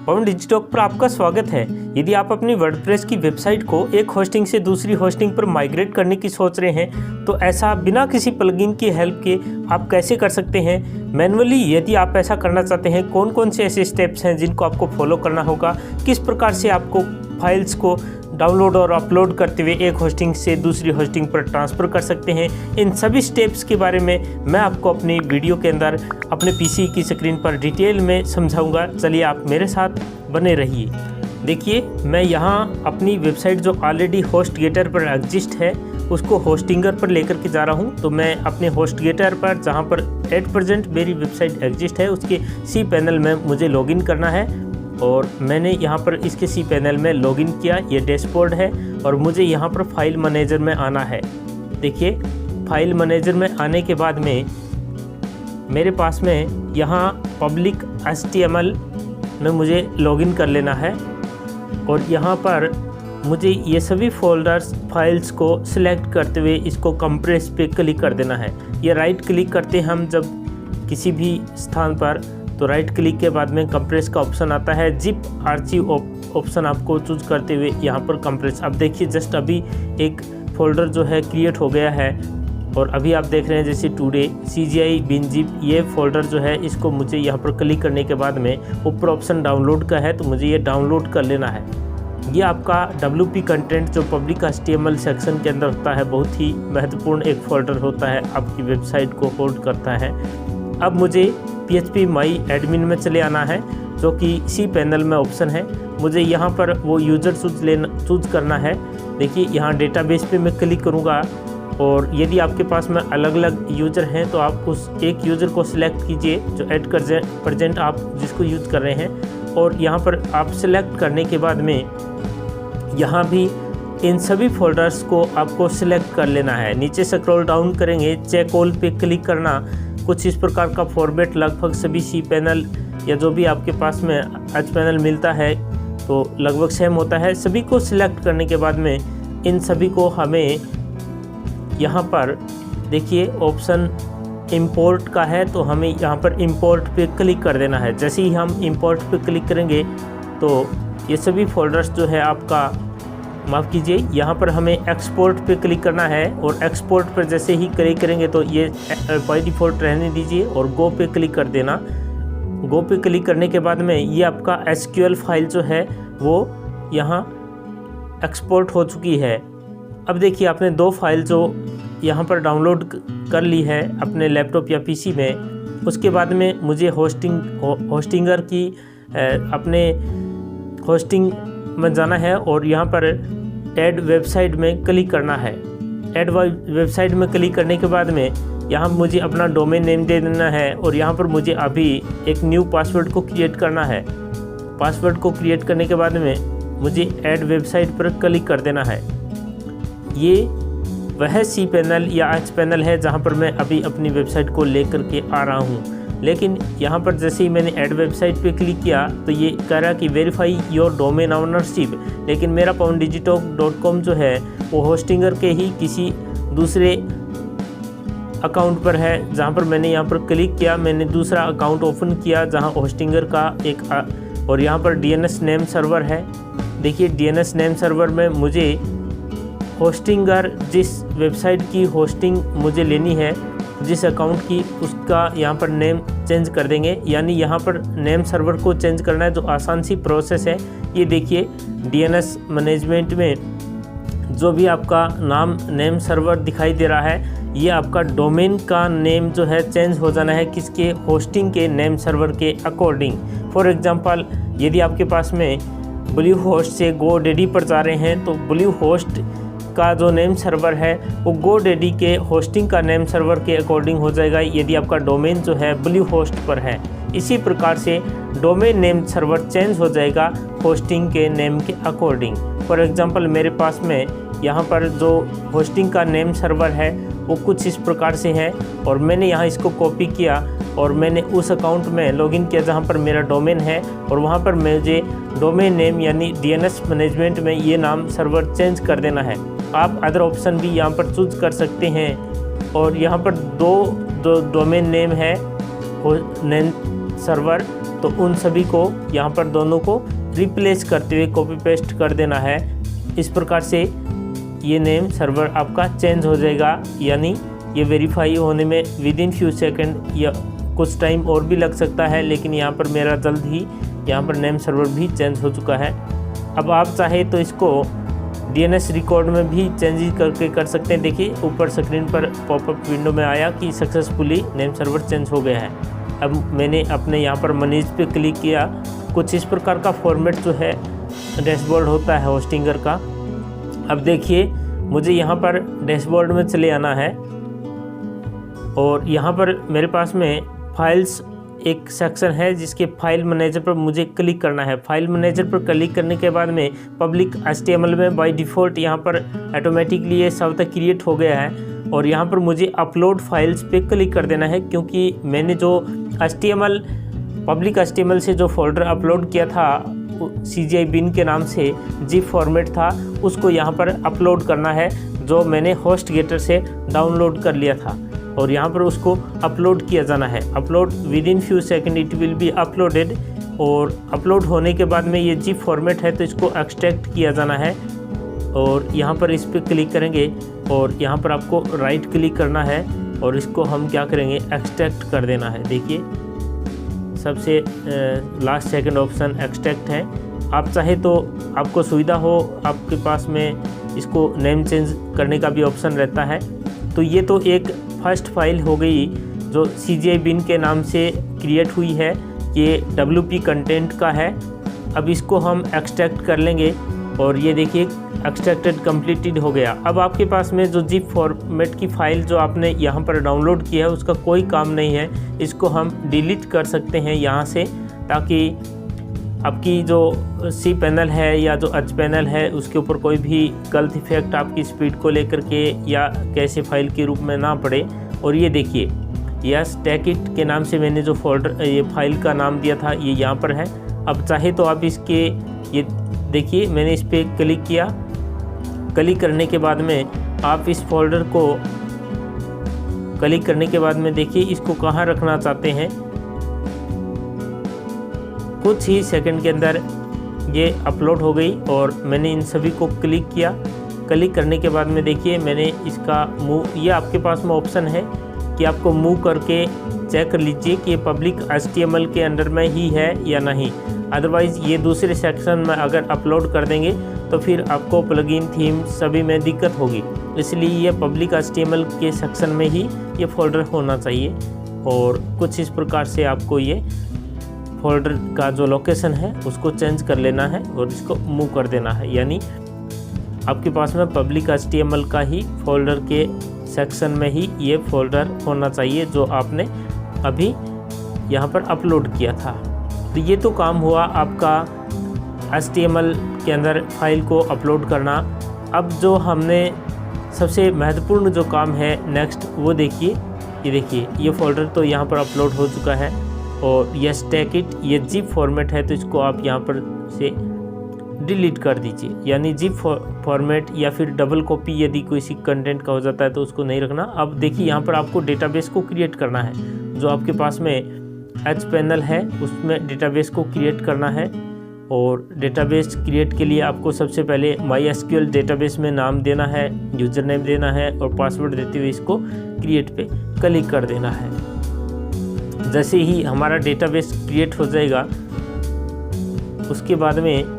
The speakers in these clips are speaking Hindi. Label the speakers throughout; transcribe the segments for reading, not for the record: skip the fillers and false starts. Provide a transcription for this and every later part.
Speaker 1: पवन डिजिटॉक पर आपका स्वागत है। यदि आप अपनी वर्डप्रेस की वेबसाइट को एक होस्टिंग से दूसरी होस्टिंग पर माइग्रेट करने की सोच रहे हैं तो ऐसा बिना किसी प्लगइन की हेल्प के आप कैसे कर सकते हैं मैन्युअली। यदि आप ऐसा करना चाहते हैं, कौन कौन से ऐसे स्टेप्स हैं जिनको आपको फॉलो करना होगा, किस प्रकार से आपको फाइल्स को डाउनलोड और अपलोड करते हुए एक होस्टिंग से दूसरी होस्टिंग पर ट्रांसफ़र कर सकते हैं, इन सभी स्टेप्स के बारे में मैं आपको अपनी वीडियो के अंदर अपने पीसी की स्क्रीन पर डिटेल में समझाऊंगा। चलिए आप मेरे साथ बने रहिए। देखिए, मैं यहाँ अपनी वेबसाइट जो ऑलरेडी होस्टगेटर पर एग्जिस्ट है उसको होस्टिंगर पर लेकर के जा रहा हूँ। तो मैं अपने होस्टगेटर पर जहाँ पर एट प्रेजेंट मेरी वेबसाइट एग्जिस्ट है उसके सी पैनल में मुझे लॉगिन करना है और मैंने यहाँ पर इसके सी पैनल में लॉगिन किया। ये डैशबोर्ड है और मुझे यहाँ पर फाइल मैनेजर में आना है। देखिए, फाइल मैनेजर में आने के बाद में मेरे पास में यहाँ पब्लिक HTML में मुझे लॉगिन कर लेना है और यहाँ पर मुझे ये सभी फोल्डर्स फाइल्स को सिलेक्ट करते हुए इसको कंप्रेस पे क्लिक कर देना है। ये राइट क्लिक करते हम जब किसी भी स्थान पर तो राइट क्लिक के बाद में कंप्रेस का ऑप्शन आता है। जिप आर्चिव ऑप्शन आपको चूज करते हुए यहाँ पर कंप्रेस। अब देखिए, जस्ट अभी एक फोल्डर जो है क्रिएट हो गया है और अभी आप देख रहे हैं जैसे टुडे CGI WinZip ये फोल्डर जो है इसको मुझे यहाँ पर क्लिक करने के बाद में ऊपर ऑप्शन डाउनलोड का है तो मुझे ये डाउनलोड कर लेना है। ये आपका WP कंटेंट जो पब्लिक HTML सेक्शन के अंदर होता है, बहुत ही महत्वपूर्ण एक फोल्डर होता है, आपकी वेबसाइट को होल्ड करता है। अब मुझे PHP My Admin में चले आना है जो कि सी पैनल में ऑप्शन है। मुझे यहाँ पर वो यूज़र चूज करना है। देखिए, यहाँ डेटाबेस पे मैं क्लिक करूँगा और यदि आपके पास में अलग अलग यूज़र हैं तो आप उस एक यूज़र को सिलेक्ट कीजिए जो एट प्रेजेंट आप जिसको यूज़ कर रहे हैं और यहाँ पर आप सिलेक्ट करने के बाद में यहाँ भी इन सभी फोल्डर्स को आपको सिलेक्ट कर लेना है। नीचे स्क्रॉल डाउन करेंगे, चेक ऑल पे क्लिक करना। कुछ इस प्रकार का फॉर्मेट लगभग सभी सी पैनल या जो भी आपके पास में एच पैनल मिलता है तो लगभग सेम होता है। सभी को सिलेक्ट करने के बाद में इन सभी को हमें यहाँ पर देखिए ऑप्शन इंपोर्ट का है तो हमें यहाँ पर इंपोर्ट पे क्लिक कर देना है। जैसे ही हम इंपोर्ट पे क्लिक करेंगे तो ये सभी फोल्डर्स जो है आपका माफ़ कीजिए, यहाँ पर हमें एक्सपोर्ट पे क्लिक करना है और एक्सपोर्ट पर जैसे ही क्लिक करेंगे तो ये बाय डिफ़ॉल्ट रहने दीजिए और गो पे क्लिक कर देना। गो पे क्लिक करने के बाद में ये आपका SQL फाइल जो है वो यहाँ एक्सपोर्ट हो चुकी है। अब देखिए, आपने दो फाइल जो यहाँ पर डाउनलोड कर ली है अपने लैपटॉप या PC में, उसके बाद में मुझे होस्टिंगर की अपने होस्टिंग में जाना है और यहाँ पर ऐड वेबसाइट में क्लिक करना है। ऐड वेबसाइट में क्लिक करने के बाद में यहाँ मुझे अपना डोमेन नेम दे देना है और यहाँ पर मुझे अभी एक न्यू पासवर्ड को क्रिएट करना है। पासवर्ड को क्रिएट करने के बाद में मुझे ऐड वेबसाइट पर क्लिक कर देना है। ये वह सी पैनल या एच पैनल है जहाँ पर मैं अभी अपनी वेबसाइट को लेकर के आ रहा हूँ। लेकिन यहाँ पर जैसे ही मैंने ऐड वेबसाइट पे क्लिक किया तो ये कह रहा कि वेरीफाई योर डोमेन ओनरशिप, लेकिन मेरा pawandigitalk.com जो है वो होस्टिंगर के ही किसी दूसरे अकाउंट पर है। जहाँ पर मैंने यहाँ पर क्लिक किया, मैंने दूसरा अकाउंट ओपन किया जहाँ होस्टिंगर का एक और यहाँ पर DNS नेम सर्वर है। देखिए, DNS नेम सर्वर में मुझे होस्टिंगर जिस वेबसाइट की होस्टिंग मुझे लेनी है, जिस अकाउंट की, उसका यहाँ पर नेम चेंज कर देंगे। यानी यहाँ पर नेम सर्वर को चेंज करना है जो आसान सी प्रोसेस है। ये देखिए, DNS मैनेजमेंट में जो भी आपका नाम नेम सर्वर दिखाई दे रहा है, ये आपका डोमेन का नेम जो है चेंज हो जाना है किसके, होस्टिंग के नेम सर्वर के अकॉर्डिंग। फॉर एग्जांपल, यदि आपके पास में ब्लू होस्ट से GoDaddy पर जा रहे हैं तो ब्लू होस्ट का जो नेम सर्वर है वो GoDaddy के होस्टिंग का नेम सर्वर के अकॉर्डिंग हो जाएगा यदि आपका डोमेन जो है ब्लू होस्ट पर है। इसी प्रकार से डोमेन नेम सर्वर चेंज हो जाएगा होस्टिंग के नेम के अकॉर्डिंग। फॉर एग्जांपल, मेरे पास में यहाँ पर जो होस्टिंग का नेम सर्वर है वो कुछ इस प्रकार से है और मैंने यहाँ इसको कॉपी किया और मैंने उस अकाउंट में लॉगिन किया जहाँ पर मेरा डोमेन है और वहाँ पर मुझे डोमेन नेम यानी DNS मैनेजमेंट में ये नाम सर्वर चेंज कर देना है। आप अदर ऑप्शन भी यहाँ पर चूज कर सकते हैं और यहाँ पर दो डोमेन नेम है नेम सर्वर तो उन सभी को यहाँ पर दोनों को रिप्लेस करते हुए कॉपी पेस्ट कर देना है। इस प्रकार से ये नेम सर्वर आपका चेंज हो जाएगा, यानी ये वेरीफाई होने में विद इन फ्यू सेकंड या कुछ टाइम और भी लग सकता है, लेकिन यहाँ पर मेरा जल्द ही यहाँ पर नेम सर्वर भी चेंज हो चुका है। अब आप चाहे तो इसको DNS रिकॉर्ड में भी चेंज करके कर सकते हैं। देखिए ऊपर स्क्रीन पर पॉपअप विंडो में आया कि सक्सेसफुली नेम सर्वर चेंज हो गया है। अब मैंने अपने यहाँ पर मैनेज पे क्लिक किया। कुछ इस प्रकार का फॉर्मेट जो है डैशबोर्ड होता है होस्टिंगर का। अब देखिए मुझे यहाँ पर डैशबोर्ड में चले आना है और यहाँ पर मेरे पास में फाइल्स एक सेक्शन है जिसके फाइल मैनेजर पर मुझे क्लिक करना है। फाइल मैनेजर पर क्लिक करने के बाद में पब्लिक HTML में बाय डिफ़ॉल्ट यहाँ पर ऑटोमेटिकली ये शब्द क्रिएट हो गया है और यहाँ पर मुझे अपलोड फाइल्स पे क्लिक कर देना है, क्योंकि मैंने जो HTML पब्लिक HTML से जो फोल्डर अपलोड किया था CGI bin के नाम से जिप फॉर्मेट था, उसको यहाँ पर अपलोड करना है जो मैंने HostGator से डाउनलोड कर लिया था और यहाँ पर उसको अपलोड किया जाना है। Upload with in few second it will be uploaded और अपलोड होने के बाद में ये जिप फॉर्मेट है तो इसको एक्सट्रैक्ट किया जाना है और यहाँ पर इस पर क्लिक करेंगे और यहाँ पर आपको राइट क्लिक करना है और इसको हम क्या करेंगे एक्सट्रैक्ट कर देना है। देखिए सबसे लास्ट सेकंड ऑप्शन एक्सट्रैक्ट है। आप चाहे तो आपको सुविधा हो आपके पास में इसको नेम चेंज करने का भी ऑप्शन रहता है। तो ये तो एक फर्स्ट फाइल हो गई जो CGI bin के नाम से क्रिएट हुई है, ये WP कंटेंट का है। अब इसको हम एक्सट्रैक्ट कर लेंगे और ये देखिए एक्सट्रैक्टेड कंप्लीटेड हो गया। अब आपके पास में जो जिप फॉर्मेट की फ़ाइल जो आपने यहाँ पर डाउनलोड किया है उसका कोई काम नहीं है, इसको हम डिलीट कर सकते हैं यहाँ से, ताकि आपकी जो cPanel है या जो HPanel है उसके ऊपर कोई भी गलत इफेक्ट आपकी स्पीड को लेकर के या कैसे फाइल के रूप में ना पड़े। और ये देखिए यस टेकिट के नाम से मैंने जो फोल्डर ये फाइल का नाम दिया था ये यहाँ पर है। अब चाहे तो आप इसके ये देखिए मैंने इस पर क्लिक किया। क्लिक करने के बाद में आप इस फोल्डर को क्लिक करने के बाद में देखिए इसको कहाँ रखना चाहते हैं। कुछ ही सेकंड के अंदर ये अपलोड हो गई और मैंने इन सभी को क्लिक किया। क्लिक करने के बाद में देखिए मैंने इसका मूव, ये आपके पास में ऑप्शन है कि आपको मूव करके चेक कर लीजिए कि ये पब्लिक HTML के अंडर में ही है या नहीं। अदरवाइज़ ये दूसरे सेक्शन में अगर अपलोड कर देंगे तो फिर आपको प्लगइन थीम सभी में दिक्कत होगी, इसलिए ये पब्लिक HTML के सेक्शन में ही ये फोल्डर होना चाहिए। और कुछ इस प्रकार से आपको ये फोल्डर का जो लोकेशन है उसको चेंज कर लेना है और इसको मूव कर देना है, यानी आपके पास में पब्लिक HTML का ही फोल्डर के सेक्शन में ही ये फोल्डर होना चाहिए जो आपने अभी यहाँ पर अपलोड किया था। तो ये तो काम हुआ आपका HTML के अंदर फाइल को अपलोड करना। अब जो हमने सबसे महत्वपूर्ण जो काम है नेक्स्ट वो देखिए, ये देखिए ये फोल्डर तो यहाँ पर अपलोड हो चुका है और यस टेक इट ये जिप फॉर्मेट है तो इसको आप यहाँ पर से डिलीट कर दीजिए, यानी जिप फॉर्मेट या फिर डबल कॉपी यदि किसी कंटेंट का हो जाता है तो उसको नहीं रखना। अब देखिए यहाँ पर आपको डेटाबेस को क्रिएट करना है, जो आपके पास में HPanel है उसमें डेटाबेस को क्रिएट करना है। और डेटाबेस क्रिएट के लिए आपको सबसे पहले MySQL डेटाबेस में नाम देना है, यूज़र नेम देना है और पासवर्ड देते हुए इसको क्रिएट पे क्लिक कर देना है। जैसे ही हमारा डेटाबेस क्रिएट हो जाएगा उसके बाद में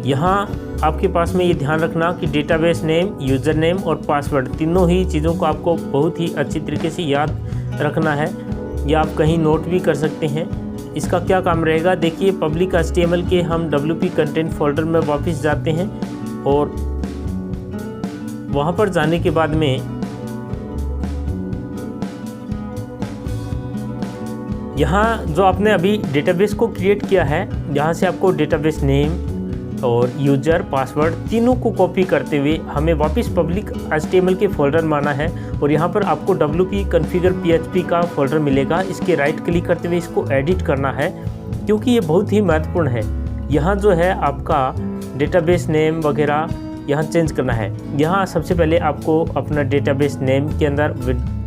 Speaker 1: यहाँ आपके पास में ये ध्यान रखना कि डेटाबेस नेम, यूज़र नेम और पासवर्ड तीनों ही चीज़ों को आपको बहुत ही अच्छी तरीके से याद रखना है, या आप कहीं नोट भी कर सकते हैं। इसका क्या काम रहेगा, देखिए पब्लिक HTML के हम WP कंटेंट फोल्डर में वापस जाते हैं और वहाँ पर जाने के बाद में यहाँ जो आपने अभी डेटाबेस को क्रिएट किया है यहाँ से आपको डेटाबेस नेम और यूज़र पासवर्ड तीनों को कॉपी करते हुए हमें वापस पब्लिक HTML के फोल्डर में आना है और यहाँ पर आपको WP कॉन्फ़िगर PHP का फोल्डर मिलेगा। इसके राइट क्लिक करते हुए इसको एडिट करना है क्योंकि ये बहुत ही महत्वपूर्ण है। यहाँ जो है आपका डेटाबेस नेम वगैरह यहाँ चेंज करना है। यहाँ सबसे पहले आपको अपना डेटाबेस नेम के अंदर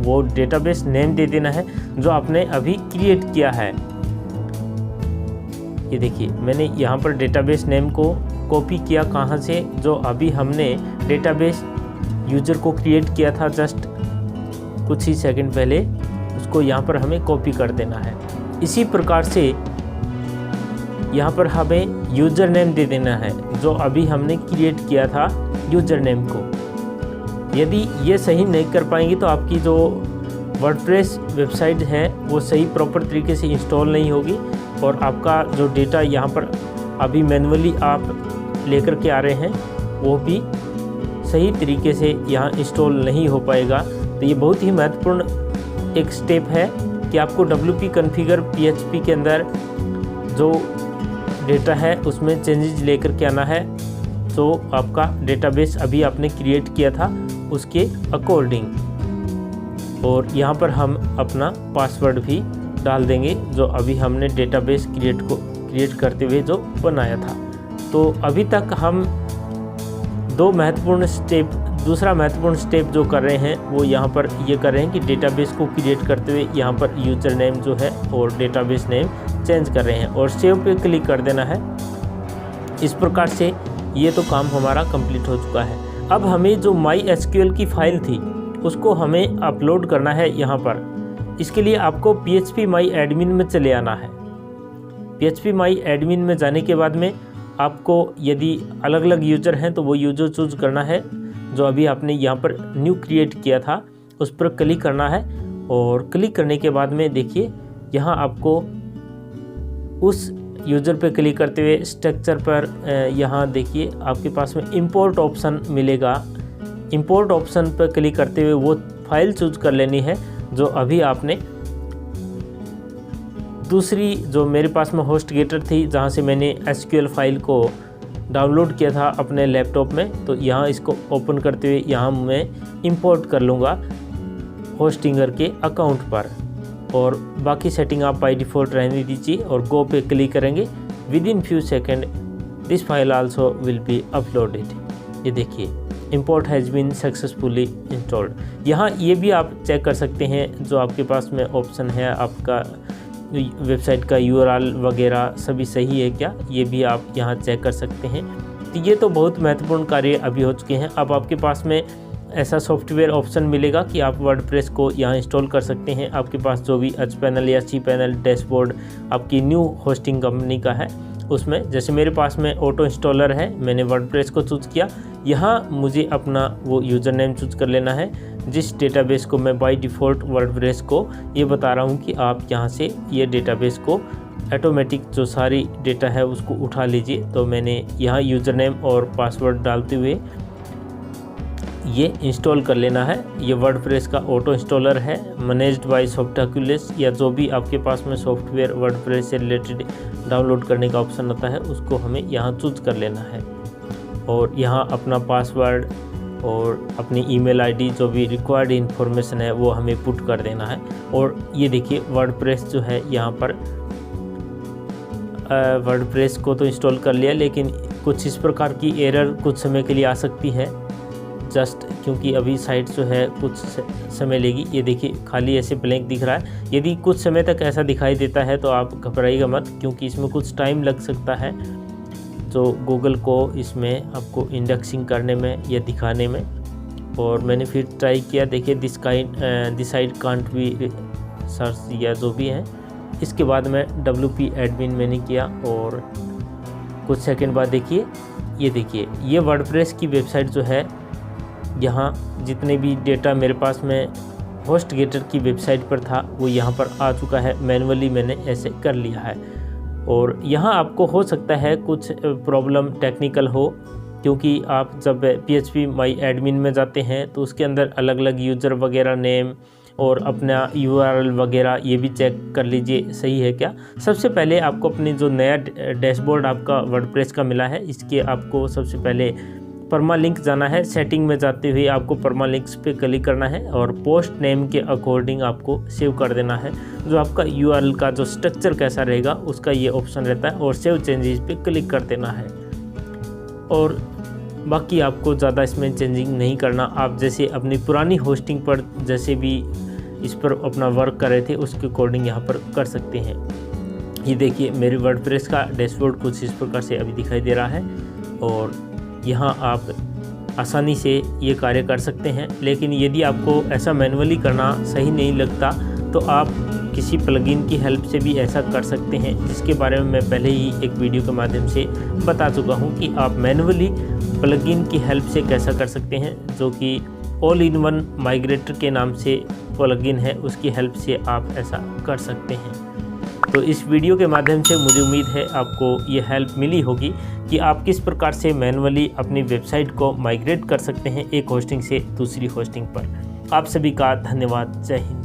Speaker 1: वो डेटाबेस नेम दे देना है जो आपने अभी क्रिएट किया है। ये देखिए मैंने यहाँ पर डेटाबेस नेम को कॉपी किया, कहाँ से, जो अभी हमने डेटाबेस यूज़र को क्रिएट किया था जस्ट कुछ ही सेकंड पहले, उसको यहाँ पर हमें कॉपी कर देना है। इसी प्रकार से यहाँ पर हमें यूज़र नेम दे देना है जो अभी हमने क्रिएट किया था यूज़र नेम को। यदि ये सही नहीं कर पाएंगे तो आपकी जो वर्डप्रेस वेबसाइट है वो सही प्रॉपर तरीके से इंस्टॉल नहीं होगी और आपका जो डेटा यहाँ पर अभी मैन्युअली आप लेकर के आ रहे हैं वो भी सही तरीके से यहाँ इंस्टॉल नहीं हो पाएगा। तो ये बहुत ही महत्वपूर्ण एक स्टेप है कि आपको WP कॉन्फ़िगर PHP के अंदर जो डेटा है उसमें चेंजेस लेकर के आना है, जो आपका डेटाबेस अभी आपने क्रिएट किया था उसके अकॉर्डिंग। और यहाँ पर हम अपना पासवर्ड भी डाल देंगे जो अभी हमने डेटाबेस क्रिएट करते हुए जो बनाया था। तो अभी तक हम दूसरा महत्वपूर्ण स्टेप जो कर रहे हैं वो यहाँ पर ये कर रहे हैं कि डेटाबेस को क्रिएट करते हुए यहाँ पर यूज़र नेम जो है और डेटाबेस नेम चेंज कर रहे हैं और सेव पे क्लिक कर देना है। इस प्रकार से ये तो काम हमारा कंप्लीट हो चुका है। अब हमें जो MySQL की फ़ाइल थी उसको हमें अपलोड करना है यहाँ पर। इसके लिए आपको PHP My Admin में चले आना है। PHP My Admin में जाने के बाद में आपको यदि अलग अलग यूज़र हैं तो वो यूज़र चूज़ करना है जो अभी आपने यहाँ पर न्यू क्रिएट किया था, उस पर क्लिक करना है। और क्लिक करने के बाद में देखिए यहाँ आपको उस यूज़र पे क्लिक करते हुए स्ट्रक्चर पर यहाँ देखिए आपके पास में इंपोर्ट ऑप्शन मिलेगा। इंपोर्ट ऑप्शन पर क्लिक करते हुए वो फाइल चूज कर लेनी है जो अभी आपने दूसरी जो मेरे पास में होस्टगेटर थी जहाँ से मैंने SQL फाइल को डाउनलोड किया था अपने लैपटॉप में। तो यहाँ इसको ओपन करते हुए यहाँ मैं इंपोर्ट कर लूँगा होस्टिंगर के अकाउंट पर और बाकी सेटिंग आप बाय डिफ़ॉल्ट रहने दीजिए और गो पे क्लिक करेंगे। Within few second this file also will be uploaded. ये देखिए import has been successfully installed. यहाँ ये भी आप चेक कर सकते हैं जो आपके पास में ऑप्शन है, आपका वेबसाइट का URL वगैरह सभी सही है क्या, ये भी आप यहाँ चेक कर सकते हैं। तो ये तो बहुत महत्वपूर्ण कार्य अभी हो चुके हैं। अब आपके पास में ऐसा सॉफ्टवेयर ऑप्शन मिलेगा कि आप वर्डप्रेस को यहाँ इंस्टॉल कर सकते हैं। आपके पास जो भी hPanel या cPanel डैशबोर्ड आपकी न्यू होस्टिंग कंपनी का है उसमें, जैसे मेरे पास में ऑटो इंस्टॉलर है, मैंने वर्डप्रेस को चूज़ किया। यहाँ मुझे अपना वो यूज़र नेम चूज़ कर लेना है जिस डेटाबेस को मैं बाय डिफ़ॉल्ट वर्डप्रेस को ये बता रहा हूँ कि आप यहाँ से ये डेटाबेस को ऑटोमेटिक जो सारी डेटा है उसको उठा लीजिए। तो मैंने यहाँ यूज़र नेम और पासवर्ड डालते हुए ये इंस्टॉल कर लेना है। ये वर्डप्रेस का ऑटो इंस्टॉलर है, मैनेज्ड बाय सॉफ्टक्यूलेस, या जो भी आपके पास में सॉफ्टवेयर वर्डप्रेस से रिलेटेड डाउनलोड करने का ऑप्शन आता है उसको हमें यहाँ चूज़ कर लेना है। और यहाँ अपना पासवर्ड और अपनी ईमेल आईडी जो भी रिक्वायर्ड इन्फॉर्मेशन है वो हमें पुट कर देना है। और ये देखिए वर्डप्रेस जो है यहाँ पर वर्डप्रेस को तो इंस्टॉल कर लिया, लेकिन कुछ इस प्रकार की एरर कुछ समय के लिए आ सकती है, जस्ट क्योंकि अभी साइट जो है कुछ समय लेगी। ये देखिए खाली ऐसे ब्लैंक दिख रहा है। यदि कुछ समय तक ऐसा दिखाई देता है तो आप घबराइएगा मत, क्योंकि इसमें कुछ टाइम लग सकता है जो गूगल को इसमें आपको इंडेक्सिंग करने में या दिखाने में। और मैंने फिर ट्राई किया, देखिए this site can't be search या जो भी है। इसके बाद मैं WP एडमिन मैंने किया और कुछ सेकंड बाद देखिए ये वर्डप्रेस की वेबसाइट जो है, यहाँ जितने भी डेटा मेरे पास में होस्टगेटर की वेबसाइट पर था वो यहाँ पर आ चुका है। मैनुअली मैंने ऐसे कर लिया है। और यहाँ आपको हो सकता है कुछ प्रॉब्लम टेक्निकल हो, क्योंकि आप जब PHP My Admin में जाते हैं तो उसके अंदर अलग अलग यूज़र वगैरह नेम और अपना URL वगैरह ये भी चेक कर लीजिए सही है क्या। सबसे पहले आपको अपनी जो नया डैशबोर्ड आपका वर्डप्रेस का मिला है, इसके आपको सबसे पहले परमालिंक जाना है। सेटिंग में जाते हुए आपको परमालिंक्स पे क्लिक करना है और पोस्ट नेम के अकॉर्डिंग आपको सेव कर देना है। जो आपका URL का जो स्ट्रक्चर कैसा रहेगा उसका ये ऑप्शन रहता है, और सेव चेंजेस पे क्लिक कर देना है। और बाकी आपको ज़्यादा इसमें चेंजिंग नहीं करना। आप जैसे अपनी पुरानी होस्टिंग पर जैसे भी इस पर अपना वर्क कर रहे थे उसके अकॉर्डिंग यहाँ पर कर सकते हैं। ये देखिए मेरे वर्डप्रेस का डैशबोर्ड कुछ इस प्रकार से अभी दिखाई दे रहा है और यहाँ आप आसानी से ये कार्य कर सकते हैं। लेकिन यदि आपको ऐसा मैन्युअली करना सही नहीं लगता तो आप किसी प्लगइन की हेल्प से भी ऐसा कर सकते हैं, जिसके बारे में मैं पहले ही एक वीडियो के माध्यम से बता चुका हूँ कि आप मैन्युअली प्लगइन की हेल्प से कैसा कर सकते हैं, जो कि ऑल इन वन माइग्रेटर के नाम से प्लगइन है, उसकी हेल्प से आप ऐसा कर सकते हैं। तो इस वीडियो के माध्यम से मुझे उम्मीद है आपको ये हेल्प मिली होगी कि आप किस प्रकार से मैन्युअली अपनी वेबसाइट को माइग्रेट कर सकते हैं एक होस्टिंग से दूसरी होस्टिंग पर। आप सभी का धन्यवाद। जय हिंद।